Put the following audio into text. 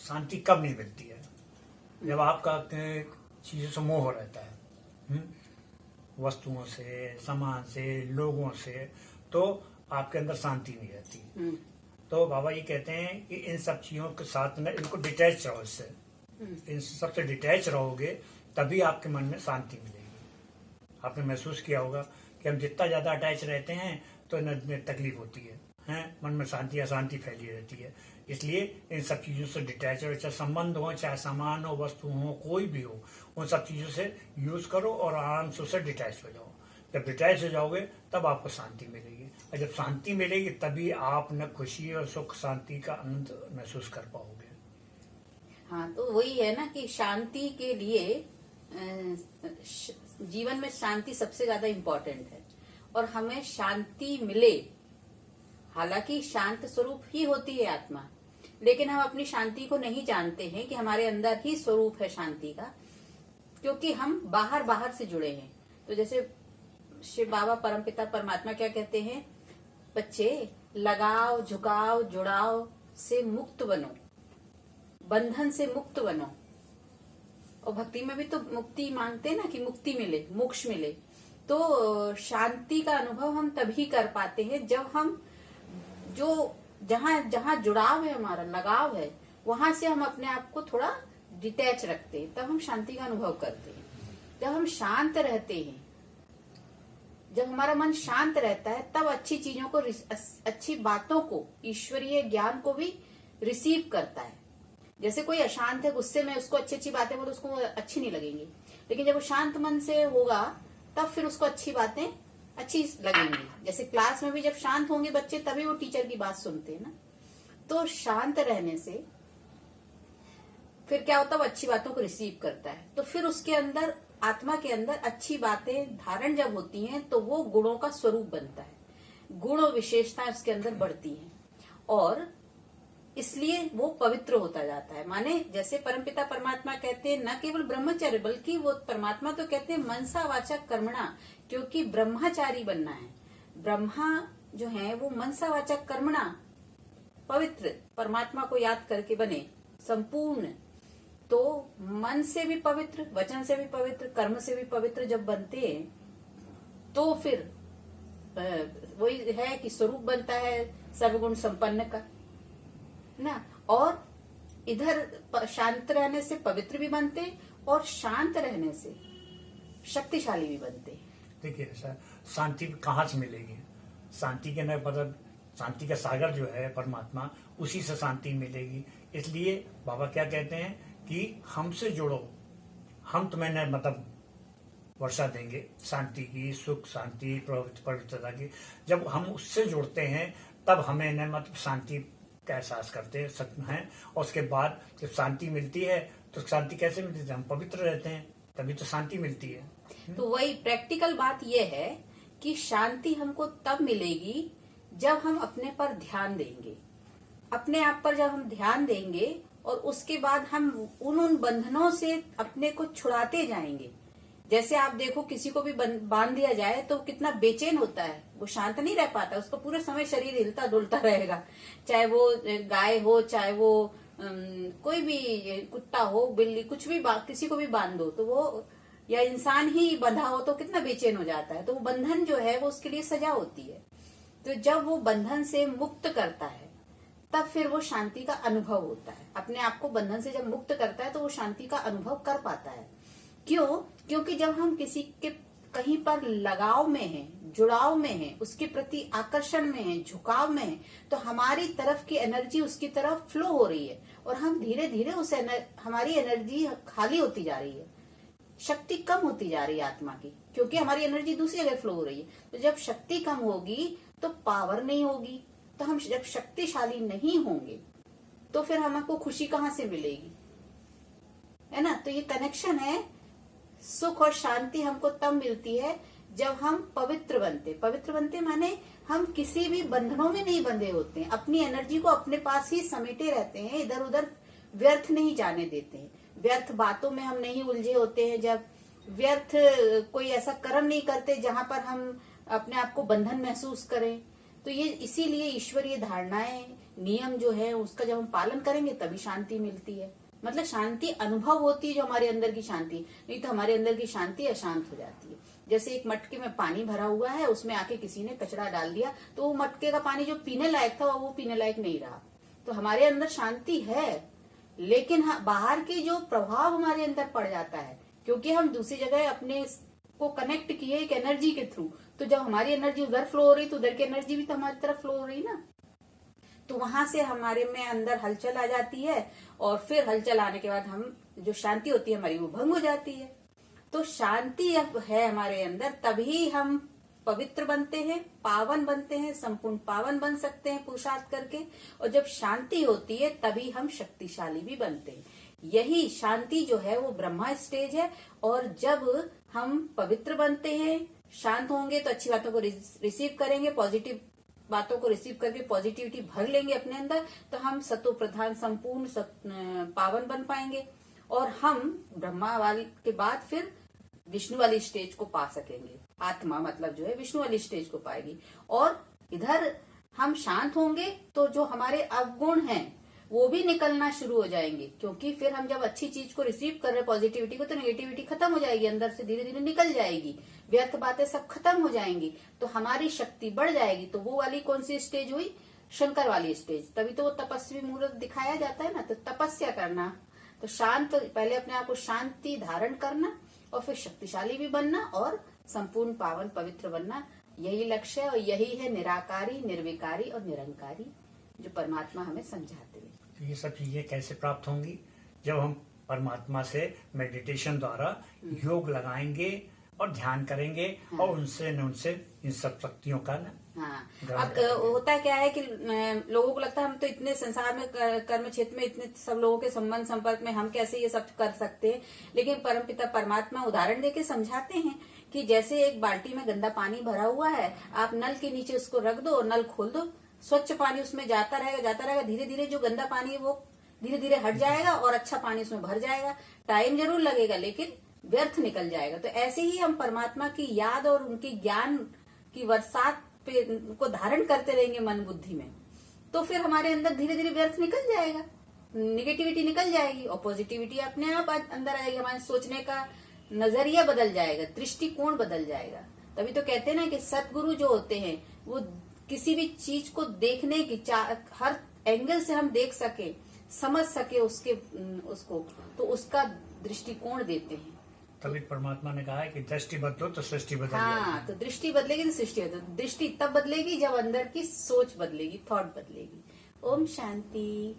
शांति कब नहीं मिलती है? जब आपका चीजों से मोह रहता है, वस्तुओं से, सामान से, लोगों से, तो आपके अंदर शांति नहीं रहती। तो बाबा ये कहते हैं कि इन सब चीजों के साथ में इनको डिटैच रहो, इससे इन सबसे डिटैच रहोगे तभी आपके मन में शांति मिलेगी। आपने महसूस किया होगा कि हम जितना ज्यादा अटैच रहते हैं तो इन्हें तकलीफ होती है, मन में शांति अशांति फैली रहती है। इसलिए इन सब चीजों से डिटैच रहो, चाहे संबंध हो, चाहे सामान हो, वस्तु हो, कोई भी हो, उन सब चीजों से यूज करो और आराम से उससे डिटैच हो जाओ। जब डिटैच हो जाओगे तब आपको शांति मिलेगी, और जब शांति मिलेगी तभी आप न खुशी और सुख शांति का आनंद महसूस कर पाओगे। हाँ, तो वही है ना कि शांति के लिए जीवन में शांति सबसे ज्यादा इम्पोर्टेंट है, और हमें शांति मिले। हालांकि शांत स्वरूप ही होती है आत्मा, लेकिन हम अपनी शांति को नहीं जानते हैं कि हमारे अंदर ही स्वरूप है शांति का, क्योंकि हम बाहर बाहर से जुड़े हैं। तो जैसे शिव बाबा परमपिता परमात्मा क्या कहते हैं, बच्चे लगाव झुकाव जुड़ाव से मुक्त बनो, बंधन से मुक्त बनो। और भक्ति में भी तो मुक्ति मांगते हैं ना, कि मुक्ति मिले, मोक्ष मिले। तो शांति का अनुभव हम तभी कर पाते हैं जब हम जो जहां जहां जुड़ाव है, हमारा लगाव है, वहां से हम अपने आप को थोड़ा डिटैच रखते हैं, तब हम शांति का अनुभव करते हैं। जब हम शांत रहते हैं, जब हमारा मन शांत रहता है, तब अच्छी चीजों को, अच्छी बातों को, ईश्वरीय ज्ञान को भी रिसीव करता है। जैसे कोई अशांत है, गुस्से में, उसको अच्छी अच्छी बातें बोलो, उसको अच्छी नहीं लगेंगी, लेकिन जब वो शांत मन से होगा तब फिर उसको अच्छी बातें अच्छी लगेंगी। जैसे क्लास में भी जब शांत होंगे बच्चे, तभी वो टीचर की बात सुनते हैं ना। तो शांत रहने से फिर क्या होता है, वो अच्छी बातों को रिसीव करता है, तो फिर उसके अंदर, आत्मा के अंदर अच्छी बातें धारण जब होती हैं तो वो गुणों का स्वरूप बनता है, गुण और विशेषताएं उसके अंदर बढ़ती हैं, और इसलिए वो पवित्र होता जाता है। माने जैसे परमपिता परमात्मा कहते हैं, न केवल ब्रह्मचर्य, बल्कि वो परमात्मा तो कहते हैं मनसा वाचा कर्मणा, क्योंकि ब्रह्मचारी बनना है। ब्रह्मा जो है वो मनसा वाचा कर्मणा पवित्र, परमात्मा को याद करके बने संपूर्ण। तो मन से भी पवित्र, वचन से भी पवित्र, कर्म से भी पवित्र जब बनते हैं, तो फिर वही है कि स्वरूप बनता है सर्वगुण संपन्न का ना। और इधर शांत रहने से पवित्र भी बनते, और शांत रहने से शक्तिशाली भी बनते। देखिए शांति कहाँ से मिलेगी? शांति के न मतलब शांति का सागर जो है परमात्मा, उसी से शांति मिलेगी। इसलिए बाबा क्या कहते हैं कि हमसे जुड़ो, हम तुम्हें न मतलब वर्षा देंगे शांति की, सुख शांति पवित्रता की। जब हम उससे जुड़ते हैं तब हमें न मतलब शांति का एहसास करते हैं, और उसके बाद जब शांति मिलती है तो शांति कैसे मिलती है? हम पवित्र रहते हैं, तभी तो शांति मिलती है। तो वही प्रैक्टिकल बात यह है कि शांति हमको तब मिलेगी जब हम अपने पर ध्यान देंगे, अपने आप पर जब हम ध्यान देंगे, और उसके बाद हम उन बंधनों से अपने को छुड़ाते जाएंगे। जैसे आप देखो, किसी को भी बांध दिया जाए तो कितना बेचैन होता है, वो शांत नहीं रह पाता, उसका पूरे समय शरीर हिलता डुलता रहेगा। चाहे वो गाय हो, चाहे वो कोई भी कुत्ता हो, बिल्ली, कुछ भी किसी को भी बांध दो तो वो, या इंसान ही बंधा हो तो कितना बेचैन हो जाता है। तो वो बंधन जो है वो उसके लिए सजा होती है। तो जब वो बंधन से मुक्त करता है तब फिर वो शांति का अनुभव होता है। अपने आप को बंधन से जब मुक्त करता है तो वो शांति का अनुभव कर पाता है। क्यों? क्योंकि जब हम किसी के कहीं पर लगाव में है, जुड़ाव में है, उसके प्रति आकर्षण में है, झुकाव में है, तो हमारी तरफ की एनर्जी उसकी तरफ फ्लो हो रही है, और हम धीरे धीरे हमारी एनर्जी खाली होती जा रही है, शक्ति कम होती जा रही है आत्मा की, क्योंकि हमारी एनर्जी दूसरी जगह फ्लो हो रही है। तो जब शक्ति कम होगी तो पावर नहीं होगी, तो हम जब शक्तिशाली नहीं होंगे तो फिर हमको खुशी कहाँ से मिलेगी, है ना। तो ये कनेक्शन है। सुख और शांति हमको तब मिलती है जब हम पवित्र बनते। पवित्र बनते माने हम किसी भी बंधनों में नहीं बंधे होते हैं, अपनी एनर्जी को अपने पास ही समेटे रहते हैं, इधर उधर व्यर्थ नहीं जाने देते हैं, व्यर्थ बातों में हम नहीं उलझे होते हैं, जब व्यर्थ कोई ऐसा कर्म नहीं करते जहां पर हम अपने आप को बंधन महसूस करें। तो ये इसीलिए ईश्वरीय धारणाएं नियम जो है उसका जब हम पालन करेंगे तभी शांति मिलती है। मतलब शांति अनुभव होती है, जो हमारे अंदर की शांति, नहीं तो हमारे अंदर की शांति अशांत हो जाती है। जैसे एक मटके में पानी भरा हुआ है, उसमें आके किसी ने कचरा डाल दिया, तो वो मटके का पानी जो पीने लायक था वो पीने लायक नहीं रहा। तो हमारे अंदर शांति है, लेकिन बाहर के जो प्रभाव हमारे अंदर पड़ जाता है, क्योंकि हम दूसरी जगह अपने को कनेक्ट किए एक एनर्जी के थ्रू, तो जब हमारी एनर्जी उधर फ्लो हो रही तो उधर की एनर्जी भी तो हमारी तरफ फ्लो हो रही ना, तो वहां से हमारे में अंदर हलचल आ जाती है, और फिर हलचल आने के बाद हम जो शांति होती है हमारी वो भंग हो जाती है। तो शांति अब है हमारे अंदर, तभी हम पवित्र बनते हैं, पावन बनते हैं, संपूर्ण पावन बन सकते हैं पुरुषार्थ करके। और जब शांति होती है तभी हम शक्तिशाली भी बनते हैं। यही शांति जो है वो ब्रह्मा स्टेज है। और जब हम पवित्र बनते हैं, शांत होंगे तो अच्छी बातों को रिसीव करेंगे, पॉजिटिव बातों को रिसीव करके पॉजिटिविटी भर लेंगे अपने अंदर, तो हम सतो प्रधान संपूर्ण पावन बन पाएंगे। और हम ब्रह्मा वाली के बाद फिर विष्णु वाली स्टेज को पा सकेंगे। आत्मा मतलब जो है विष्णु वाली स्टेज को पाएगी। और इधर हम शांत होंगे तो जो हमारे अवगुण हैं वो भी निकलना शुरू हो जाएंगे, क्योंकि फिर हम जब अच्छी चीज को रिसीव कर रहे हैं, पॉजिटिविटी को, तो नेगेटिविटी खत्म हो जाएगी, अंदर से धीरे धीरे निकल जाएगी, व्यर्थ बातें सब खत्म हो जाएंगी, तो हमारी शक्ति बढ़ जाएगी। तो वो वाली कौन सी स्टेज हुई? शंकर वाली स्टेज। तभी तो वो तपस्वी मुहूर्त दिखाया जाता है ना। तो तपस्या करना, तो शांत, पहले अपने आप को शांति धारण करना, और फिर शक्तिशाली भी बनना, और संपूर्ण पावन पवित्र बनना, यही लक्ष्य है। और यही है निराकारी, निर्विकारी और निरंकारी, जो परमात्मा हमें समझाते हैं। तो ये सब चीजें कैसे प्राप्त होंगी? जब हम परमात्मा से मेडिटेशन द्वारा योग लगाएंगे और ध्यान करेंगे, हाँ। और उनसे न उनसे इन सब शक्तियों का न हाँ। ग्रहण अब करेंगे। होता क्या है कि लोगों को लगता है हम तो इतने संसार में, कर्म क्षेत्र में इतने सब लोगों के संबंध संपर्क में, हम कैसे ये सब कर सकते हैं। लेकिन परमपिता परमात्मा उदाहरण देके समझाते हैं कि जैसे एक बाल्टी में गंदा पानी भरा हुआ है, आप नल के नीचे उसको रख दो और नल खोल दो, स्वच्छ पानी उसमें जाता रहेगा, धीरे धीरे जो गंदा पानी है वो धीरे धीरे हट जाएगा और अच्छा पानी उसमें भर जाएगा। टाइम जरूर लगेगा लेकिन व्यर्थ निकल जाएगा। तो ऐसे ही हम परमात्मा की याद और उनकी ज्ञान की बरसात पे को धारण करते रहेंगे मन बुद्धि में, तो फिर हमारे अंदर धीरे धीरे व्यर्थ निकल जाएगा, निगेटिविटी निकल जाएगी और पॉजिटिविटी अपने आप अंदर आएगी। हमारे सोचने का नजरिया बदल जाएगा, दृष्टिकोण बदल जाएगा। तभी तो कहते हैं ना कि सद्गुरु जो होते हैं वो किसी भी चीज को देखने की हर एंगल से हम देख सके, समझ सके उसको, तो उसका दृष्टिकोण देते हैं। तभी परमात्मा ने कहा है कि दृष्टि बदलो तो सृष्टि बदल हाँ, जाएगी। तो दृष्टि बदलेगी तो सृष्टि बदलेगी। दृष्टि तब बदलेगी जब अंदर की सोच बदलेगी, थॉट बदलेगी। ओम शांति।